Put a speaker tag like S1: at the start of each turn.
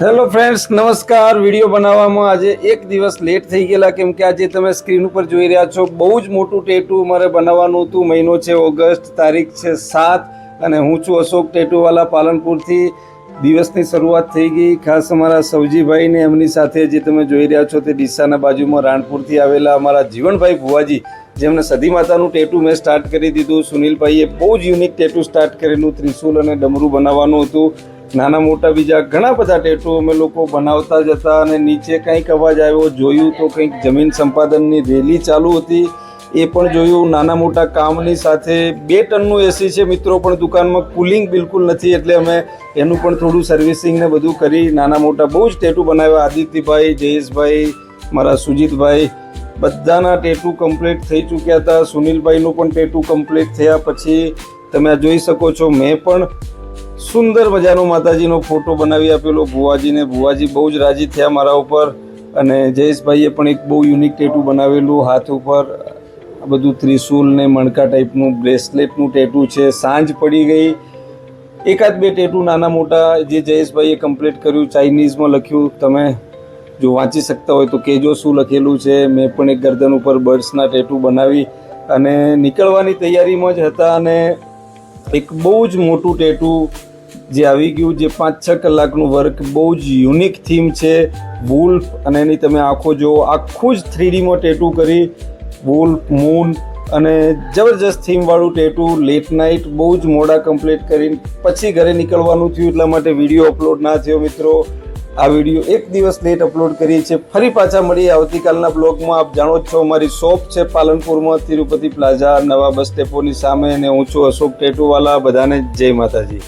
S1: Hello friends, નમસ્કાર। Video બનાવવામાં આજે એક દિવસ લેટ થઈ ગયેલા કેમ કે આજે તમે સ્ક્રીન ઉપર જોઈ રહ્યા છો બહુ જ મોટું ટેટુ મારે બનાવવાનું હતું। મહિનો છે ઓગસ્ટ, તારીખ છે 7 અને હું છું અશોક ટેટુવાલા પાલનપુરથી। દિવસની શરૂઆત થઈ ગઈ। ખાસ અમારા સવજીભાઈને એમની સાથે જે તમે જોઈ રહ્યા છો તે ડીસાના બાજુમાં રાણપુરથી આવેલા અમારા જીવણભાઈ ભુવાજી, જેમને સધી માતાનું ટેટુ મેં સ્ટાર્ટ કરી દીધું। સુનિલભાઈએ બહુ જ યુનિક ટેટુ સ્ટાર્ટ કરેલું, ત્રિશુલ અને ડમરું બનાવવાનું હતું। નાના મોટા બીજા ઘણા બધા ટેટુ અમે લોકો બનાવતા જ હતા અને નીચે કંઈક અવાજ આવ્યો, જોયું તો કંઈક જમીન સંપાદનની રેલી ચાલુ હતી, એ પણ જોયું। નાના મોટા કામની સાથે 2 ટનનું એસી છે મિત્રો, પણ દુકાનમાં કુલિંગ બિલકુલ નથી, એટલે અમે એનું પણ થોડું સર્વિસિંગ ને બધું કરી નાના મોટા બહુ જ ટેટુ બનાવ્યા। આદિત્યભાઈ, જયેશભાઈ, મારા સુજીતભાઈ, બધાના ટેટુ કમ્પ્લીટ થઈ ચૂક્યા હતા। સુનિલભાઈનું પણ ટેટુ કમ્પ્લીટ થયા પછી તમે આ જોઈ શકો છો, મેં પણ સુંદર મજાનો માતાજીનો ફોટો બનાવી આપેલો ભુવાજીને। ભુવાજી બહુ જ રાજી થયા મારા ઉપર અને જયેશભાઈએ પણ એક બહુ યુનિક ટેટુ બનાવેલું હાથ ઉપર, આ બધું ત્રિશુલ ને મણકા ટાઈપનું બ્રેસલેટનું ટેટુ છે। સાંજ પડી ગઈ, એકાદ 2 ટેટુ નાના મોટા જે જયેશભાઈએ કમ્પ્લીટ કર્યું, ચાઇનીઝમાં લખ્યું, તમે જો વાંચી શકતા હોય તો કહેજો શું લખેલું છે। મેં પણ એક ગરદન ઉપર બર્ડ્સના ટેટુ બનાવી અને નીકળવાની તૈયારીમાં જ હતા અને એક બહુ જ મોટું ટેટુ જે આવી ગયું, જે 5-6 કલાકનું વર્ક, બહુ જ યુનિક થીમ છે વુલ્ફ, અને એની તમે આંખો જુઓ, આખું જ 3Dમાં ટેટુ કરી, વુલ્ફ, મૂન અને જબરજસ્ત થીમવાળું ટેટુ। લેટ નાઇટ બહુ જ મોડા કમ્પ્લીટ કરીને પછી ઘરે નીકળવાનું થયું, એટલા માટે વિડીયો અપલોડ ના થયો મિત્રો। આ વિડીયો એક દિવસ લેટ અપલોડ કરીએ છીએ। ફરી પાછા મળીએ આવતીકાલના બ્લોગમાં। આપ જાણો જ છો અમારી શોપ છે પાલનપુરમાં, તિરુપતિ પ્લાઝા, નવા બસ ડેપોની સામે, અને હું છું અશોક ટેટુવાલા। બધાને જય માતાજી।